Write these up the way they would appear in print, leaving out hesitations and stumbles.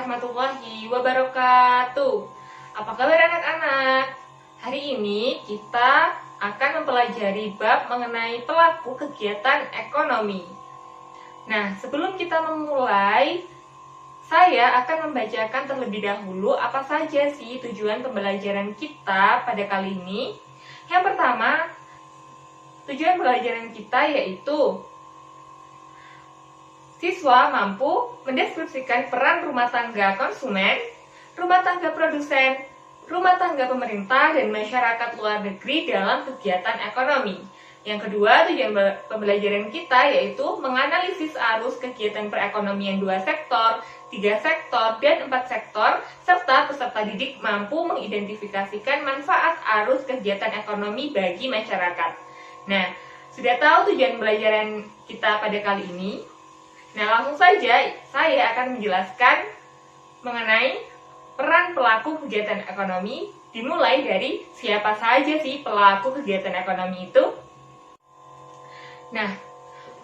warahmatullahi wabarakatuh. Apa kabar anak-anak? Hari ini kita akan mempelajari bab mengenai pelaku kegiatan ekonomi. Nah, sebelum kita memulai, saya akan membacakan terlebih dahulu apa saja sih tujuan pembelajaran kita pada kali ini. Yang pertama, tujuan pembelajaran kita yaitu siswa mampu mendeskripsikan peran rumah tangga konsumen, rumah tangga produsen, rumah tangga pemerintah, dan masyarakat luar negeri dalam kegiatan ekonomi. Yang kedua, tujuan pembelajaran kita yaitu menganalisis arus kegiatan perekonomian 2 sektor, 3 sektor, dan 4 sektor, serta peserta didik mampu mengidentifikasikan manfaat arus kegiatan ekonomi bagi masyarakat. Nah, sudah tahu tujuan pembelajaran kita pada kali ini? Nah, langsung saja saya akan menjelaskan mengenai peran pelaku kegiatan ekonomi, dimulai dari siapa saja sih pelaku kegiatan ekonomi itu. Nah,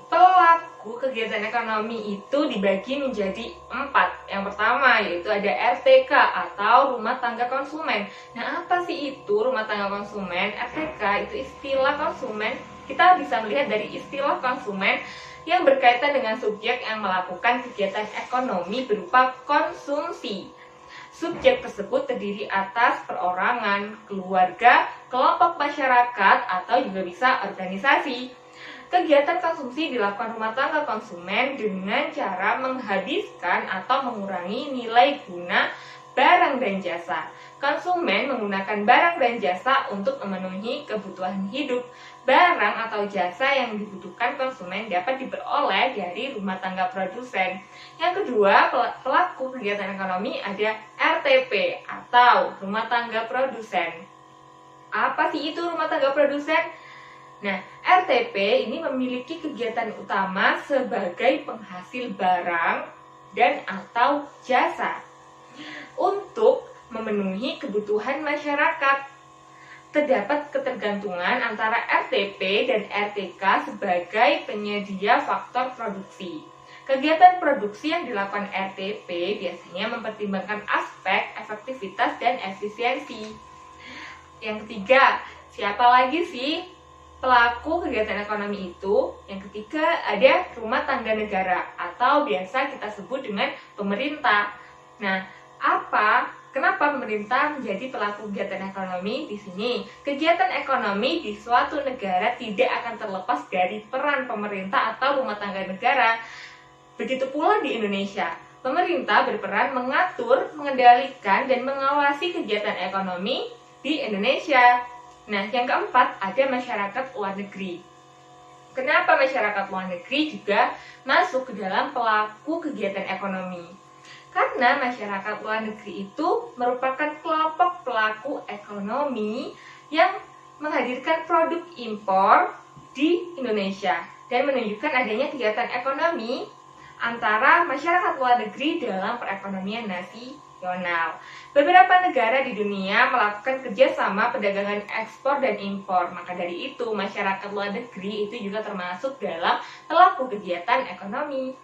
pelaku kegiatan ekonomi itu dibagi menjadi 4. Yang pertama yaitu ada RTK atau rumah tangga konsumen. Nah, apa sih itu rumah tangga konsumen? RTK itu istilah konsumen. Kita bisa melihat dari istilah konsumen yang berkaitan dengan subjek yang melakukan kegiatan ekonomi berupa konsumsi. Subjek tersebut terdiri atas perorangan, keluarga, kelompok masyarakat, atau juga bisa organisasi. Kegiatan konsumsi dilakukan rumah tangga konsumen dengan cara menghabiskan atau mengurangi nilai guna barang dan jasa. Konsumen menggunakan barang dan jasa untuk memenuhi kebutuhan hidup. Barang atau jasa yang dibutuhkan konsumen dapat diperoleh dari rumah tangga produsen. Yang kedua, pelaku kegiatan ekonomi ada RTP atau rumah tangga produsen. Apa sih itu rumah tangga produsen? Nah, RTP ini memiliki kegiatan utama sebagai penghasil barang dan atau jasa untuk memenuhi kebutuhan masyarakat. Terdapat ketergantungan antara RTP dan RTK sebagai penyedia faktor produksi. Kegiatan produksi yang dilakukan RTP biasanya mempertimbangkan aspek efektivitas dan efisiensi. Yang ketiga, siapa lagi sih pelaku kegiatan ekonomi itu? Yang ketiga ada rumah tangga negara atau biasa kita sebut dengan pemerintah. Nah, kenapa pemerintah menjadi pelaku kegiatan ekonomi di sini? Kegiatan ekonomi di suatu negara tidak akan terlepas dari peran pemerintah atau rumah tangga negara. Begitu pula di Indonesia. Pemerintah berperan mengatur, mengendalikan, dan mengawasi kegiatan ekonomi di Indonesia. Nah, yang keempat ada masyarakat luar negeri. Kenapa masyarakat luar negeri juga masuk ke dalam pelaku kegiatan ekonomi? Karena masyarakat luar negeri itu merupakan kelompok pelaku ekonomi yang menghadirkan produk impor di Indonesia dan menunjukkan adanya kegiatan ekonomi antara masyarakat luar negeri dalam perekonomian nasional. Beberapa negara di dunia melakukan kerjasama perdagangan ekspor dan impor. Maka dari itu, masyarakat luar negeri itu juga termasuk dalam pelaku kegiatan ekonomi.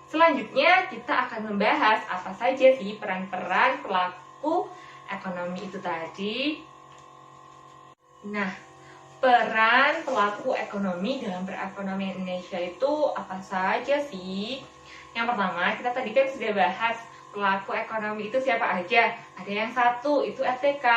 Selanjutnya kita akan membahas apa saja sih peran-peran pelaku ekonomi itu tadi. Nah, peran pelaku ekonomi dalam perekonomian Indonesia itu apa saja sih? Yang pertama, kita tadi kan sudah bahas pelaku ekonomi itu siapa aja. Ada yang satu, itu RTK.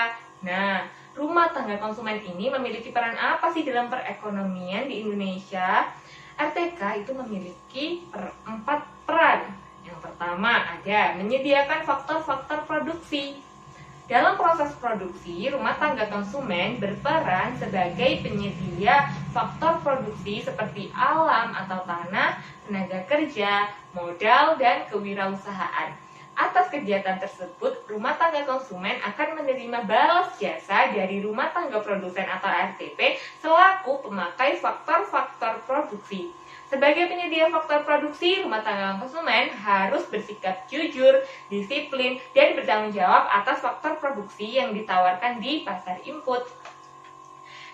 Nah, rumah tangga konsumen ini memiliki peran apa sih dalam perekonomian di Indonesia? RTK itu memiliki 4 peran. Yang pertama ada menyediakan faktor-faktor produksi. Dalam proses produksi, rumah tangga konsumen berperan sebagai penyedia faktor produksi seperti alam atau tanah, tenaga kerja, modal, dan kewirausahaan. Atas kegiatan tersebut, rumah tangga konsumen akan menerima balas jasa dari rumah tangga produsen atau RTP selaku pemakai faktor-faktor produksi. Sebagai penyedia faktor produksi, rumah tangga konsumen harus bersikap jujur, disiplin, dan bertanggung jawab atas faktor produksi yang ditawarkan di pasar input.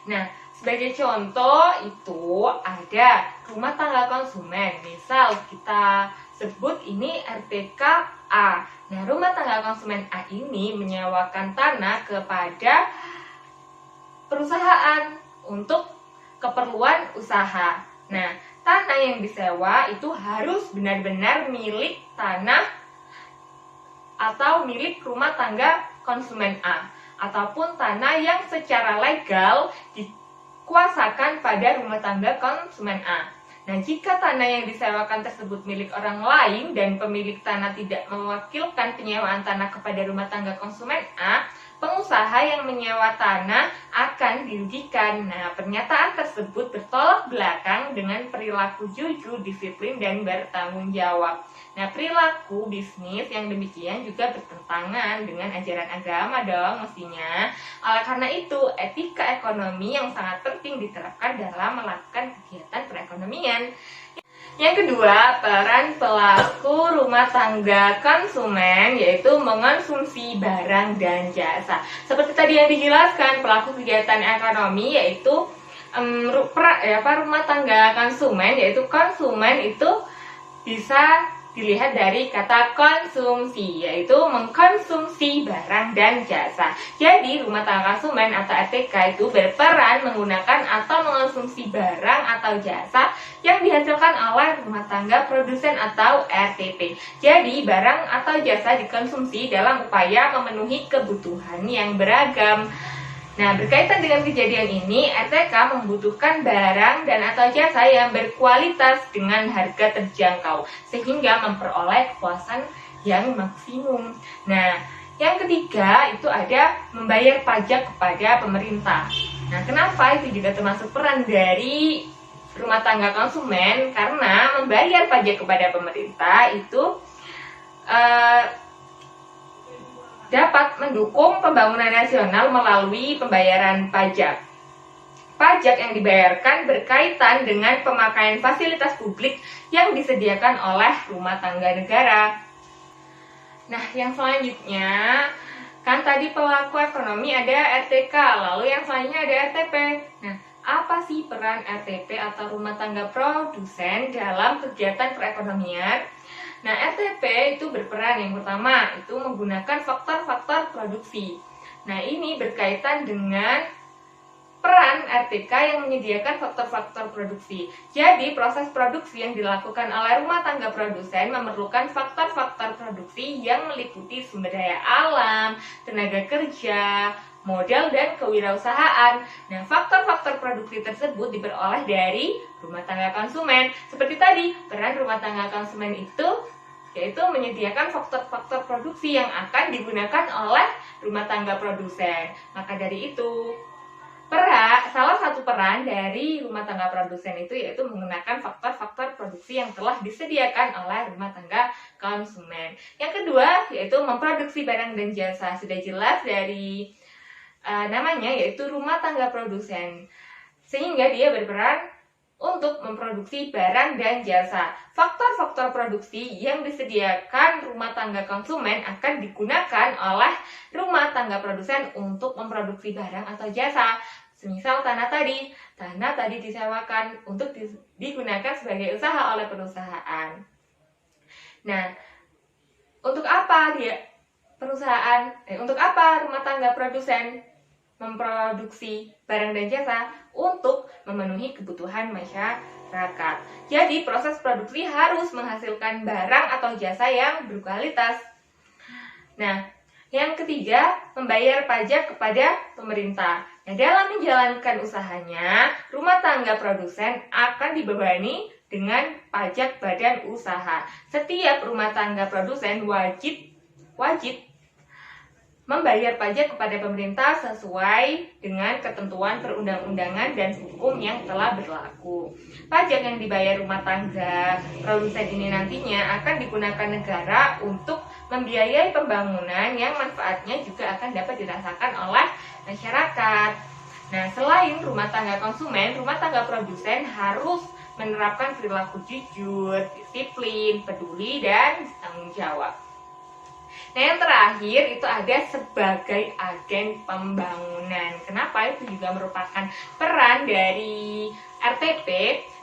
Nah, sebagai contoh itu ada rumah tangga konsumen. Misal kita sebut ini RTKA. Nah, rumah tangga konsumen A ini menyewakan tanah kepada perusahaan untuk keperluan usaha. Nah, tanah yang disewa itu harus benar-benar milik tanah atau milik rumah tangga konsumen A, ataupun tanah yang secara legal dikuasakan pada rumah tangga konsumen A. Nah, jika tanah yang disewakan tersebut milik orang lain dan pemilik tanah tidak mewakilkan penyewaan tanah kepada rumah tangga konsumen A, pengusaha yang menyewa tanah akan dirugikan. Nah, pernyataan tersebut bertolak belakang dengan perilaku jujur, disiplin, dan bertanggung jawab. Nah, perilaku bisnis yang demikian juga bertentangan dengan ajaran agama dong mestinya. Oleh karena itu, etika ekonomi yang sangat penting diterapkan dalam melakukan kegiatan perekonomian. Yang kedua, peran pelaku rumah tangga konsumen yaitu mengonsumsi barang dan jasa. Seperti tadi yang dijelaskan, pelaku kegiatan ekonomi yaitu rumah tangga konsumen, yaitu konsumen itu bisa dilihat dari kata konsumsi, yaitu mengkonsumsi barang dan jasa. Jadi, rumah tangga konsumen atau RTK itu berperan menggunakan atau mengonsumsi barang atau jasa yang dihasilkan oleh rumah tangga produsen atau RTP. Jadi, barang atau jasa dikonsumsi dalam upaya memenuhi kebutuhan yang beragam. Nah, berkaitan dengan kejadian ini, RTK membutuhkan barang dan atau jasa yang berkualitas dengan harga terjangkau, sehingga memperoleh kepuasan yang maksimum. Nah, yang ketiga itu ada membayar pajak kepada pemerintah. Nah, kenapa itu juga termasuk peran dari rumah tangga konsumen? Karena membayar pajak kepada pemerintah itu dapat mendukung pembangunan nasional melalui pembayaran pajak. Pajak yang dibayarkan berkaitan dengan pemakaian fasilitas publik yang disediakan oleh rumah tangga negara. Nah, yang selanjutnya, kan tadi pelaku ekonomi ada RTK, lalu yang selanjutnya ada RTP. Nah, apa sih peran RTP atau rumah tangga produsen dalam kegiatan perekonomian? Nah, RTP itu berperan yang pertama itu menggunakan faktor-faktor produksi. Nah, ini berkaitan dengan peran RTK yang menyediakan faktor-faktor produksi. Jadi, proses produksi yang dilakukan oleh rumah tangga produsen memerlukan faktor-faktor produksi yang meliputi sumber daya alam, tenaga kerja, modal, dan kewirausahaan. Nah, faktor-faktor produksi tersebut diperoleh dari rumah tangga konsumen. Seperti tadi, peran rumah tangga konsumen itu yaitu menyediakan faktor-faktor produksi yang akan digunakan oleh rumah tangga produsen. Maka dari itu, salah satu peran dari rumah tangga produsen itu yaitu menggunakan faktor-faktor produksi yang telah disediakan oleh rumah tangga konsumen. Yang kedua, yaitu memproduksi barang dan jasa. Sudah jelas dari namanya, yaitu rumah tangga produsen, sehingga dia berperan untuk memproduksi barang dan jasa. Faktor-faktor produksi yang disediakan rumah tangga konsumen akan digunakan oleh rumah tangga produsen untuk memproduksi barang atau jasa. Semisal tanah tadi disewakan untuk digunakan sebagai usaha oleh perusahaan. Nah, untuk apa untuk apa rumah tangga produsen memproduksi barang dan jasa? Untuk memenuhi kebutuhan masyarakat. Jadi, proses produksi harus menghasilkan barang atau jasa yang berkualitas. Nah, yang ketiga, membayar pajak kepada pemerintah. Nah, dalam menjalankan usahanya, rumah tangga produsen akan dibebani dengan pajak badan usaha. Setiap rumah tangga produsen wajib membayar pajak kepada pemerintah sesuai dengan ketentuan perundang-undangan dan hukum yang telah berlaku. Pajak yang dibayar rumah tangga produsen ini nantinya akan digunakan negara untuk membiayai pembangunan yang manfaatnya juga akan dapat dirasakan oleh masyarakat. Nah, selain rumah tangga konsumen, rumah tangga produsen harus menerapkan perilaku jujur, disiplin, peduli, dan tanggung jawab. Nah, yang terakhir itu ada sebagai agen pembangunan. Kenapa? Itu juga merupakan peran dari RTP.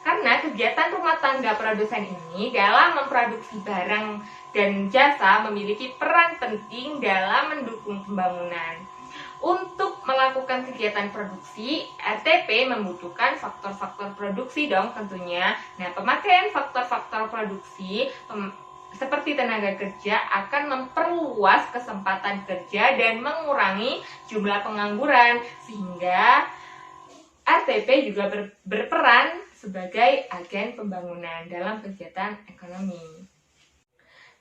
Karena kegiatan rumah tangga produsen ini dalam memproduksi barang dan jasa memiliki peran penting dalam mendukung pembangunan. Untuk melakukan kegiatan produksi, RTP membutuhkan faktor-faktor produksi dong tentunya. Nah, pemakaian faktor-faktor produksi seperti tenaga kerja akan memperluas kesempatan kerja dan mengurangi jumlah pengangguran, sehingga RTP juga berperan sebagai agen pembangunan dalam kegiatan ekonomi.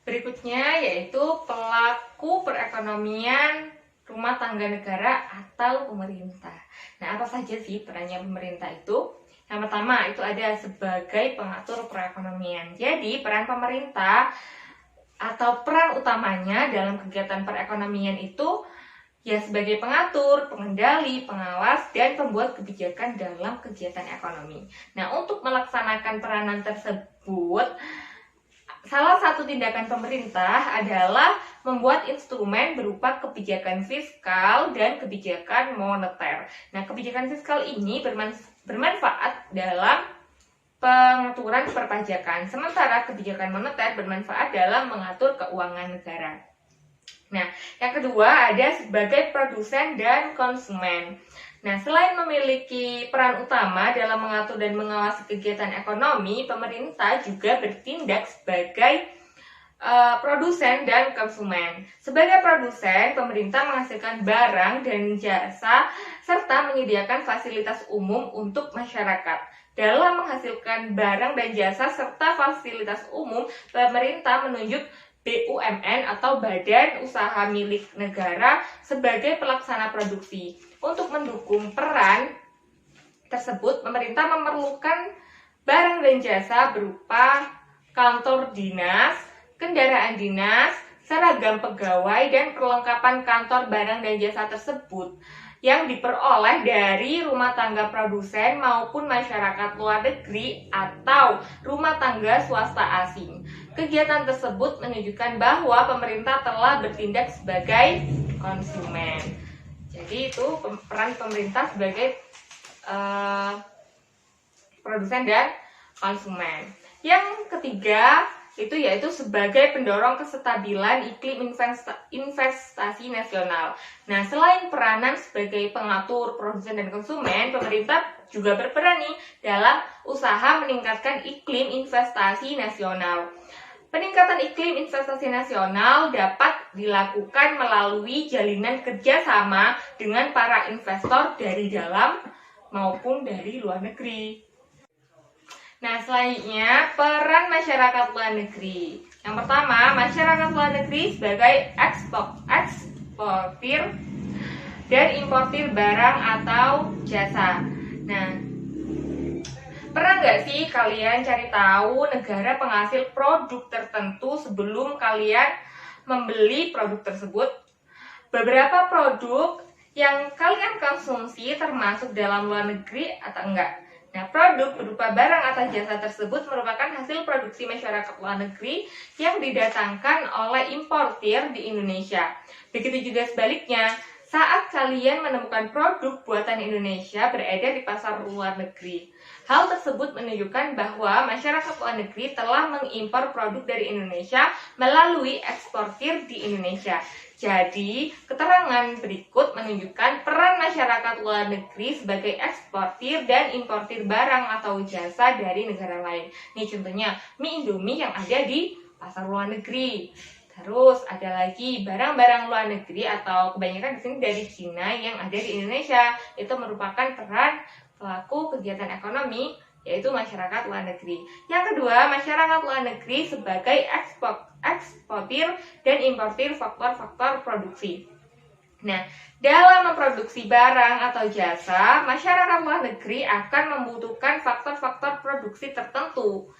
Berikutnya yaitu pelaku perekonomian rumah tangga negara atau pemerintah. Nah, apa saja sih perannya pemerintah itu? Yang pertama itu ada sebagai pengatur perekonomian. Jadi, peran pemerintah atau peran utamanya dalam kegiatan perekonomian itu ya sebagai pengatur, pengendali, pengawas, dan pembuat kebijakan dalam kegiatan ekonomi. Nah, untuk melaksanakan peranan tersebut, salah satu tindakan pemerintah adalah membuat instrumen berupa kebijakan fiskal dan kebijakan moneter. Nah, kebijakan fiskal ini bermanfaat dalam pengaturan perpajakan, sementara kebijakan moneter bermanfaat dalam mengatur keuangan negara. Nah, yang kedua ada sebagai produsen dan konsumen. Nah, selain memiliki peran utama dalam mengatur dan mengawasi kegiatan ekonomi, pemerintah juga bertindak sebagai produsen dan konsumen. Sebagai produsen, pemerintah menghasilkan barang dan jasa serta menyediakan fasilitas umum untuk masyarakat. Dalam menghasilkan barang dan jasa serta fasilitas umum, pemerintah menunjuk BUMN atau Badan Usaha Milik Negara sebagai pelaksana produksi. Untuk mendukung peran tersebut, pemerintah memerlukan barang dan jasa berupa kantor dinas, kendaraan dinas, seragam pegawai, dan perlengkapan kantor barang dan jasa tersebut yang diperoleh dari rumah tangga produsen maupun masyarakat luar negeri atau rumah tangga swasta asing. Kegiatan tersebut menunjukkan bahwa pemerintah telah bertindak sebagai konsumen. Jadi itu peran pemerintah sebagai produsen dan konsumen. Yang ketiga itu yaitu sebagai pendorong kestabilan iklim investasi nasional. Nah, selain peranan sebagai pengatur, produsen, dan konsumen, pemerintah juga berperan nih dalam usaha meningkatkan iklim investasi nasional. Peningkatan iklim investasi nasional dapat dilakukan melalui jalinan kerjasama dengan para investor dari dalam maupun dari luar negeri. Nah, selanjutnya peran masyarakat luar negeri. Yang pertama, masyarakat luar negeri sebagai eksportir dan importir barang atau jasa. Nah, pernah nggak sih kalian cari tahu negara penghasil produk tertentu sebelum kalian membeli produk tersebut? Beberapa produk yang kalian konsumsi termasuk dalam luar negeri atau enggak? Nah, produk berupa barang atau jasa tersebut merupakan hasil produksi masyarakat luar negeri yang didatangkan oleh importir di Indonesia. Begitu juga sebaliknya, saat kalian menemukan produk buatan Indonesia beredar di pasar luar negeri. Hal tersebut menunjukkan bahwa masyarakat luar negeri telah mengimpor produk dari Indonesia melalui eksportir di Indonesia. Jadi, keterangan berikut menunjukkan peran masyarakat luar negeri sebagai eksportir dan importir barang atau jasa dari negara lain. Nih contohnya, mie Indomie yang ada di pasar luar negeri. Terus ada lagi barang-barang luar negeri atau kebanyakan di sini dari Cina yang ada di Indonesia. Itu merupakan peran pelaku kegiatan ekonomi, yaitu masyarakat luar negeri. Yang kedua, masyarakat luar negeri sebagai eksportir dan importir faktor-faktor produksi. Nah, dalam memproduksi barang atau jasa, masyarakat luar negeri akan membutuhkan faktor-faktor produksi tertentu.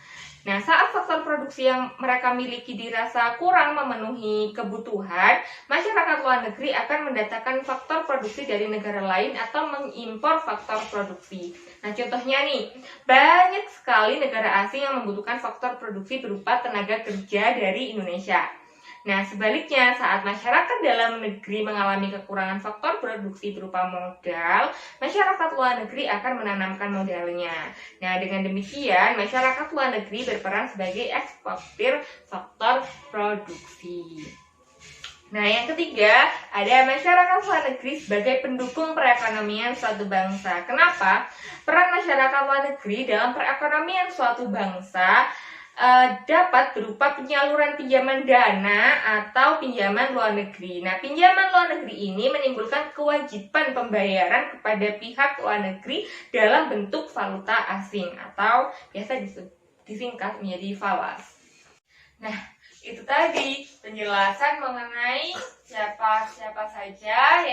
Nah, saat faktor produksi yang mereka miliki dirasa kurang memenuhi kebutuhan, masyarakat luar negeri akan mendatangkan faktor produksi dari negara lain atau mengimpor faktor produksi. Nah, contohnya nih, banyak sekali negara asing yang membutuhkan faktor produksi berupa tenaga kerja dari Indonesia. Nah, sebaliknya, saat masyarakat dalam negeri mengalami kekurangan faktor produksi berupa modal, masyarakat luar negeri akan menanamkan modalnya. Nah, dengan demikian, masyarakat luar negeri berperan sebagai eksportir faktor produksi. Nah, yang ketiga, ada masyarakat luar negeri sebagai pendukung perekonomian suatu bangsa. Kenapa? Peran masyarakat luar negeri dalam perekonomian suatu bangsa dapat berupa penyaluran pinjaman dana atau pinjaman luar negeri. Nah, pinjaman luar negeri ini menimbulkan kewajiban pembayaran kepada pihak luar negeri dalam bentuk valuta asing atau biasa disingkat menjadi falas. Nah, itu tadi penjelasan mengenai siapa saja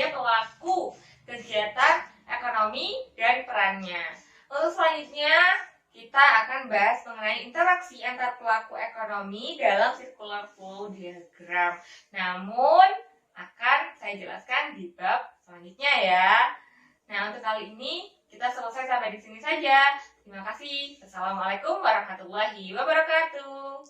pelaku kegiatan ekonomi dan perannya. Untuk selanjutnya kita akan bahas mengenai interaksi antar pelaku ekonomi dalam circular flow diagram. Namun akan saya jelaskan di bab selanjutnya ya. Nah, untuk kali ini kita selesai sampai di sini saja. Terima kasih. Assalamualaikum warahmatullahi wabarakatuh.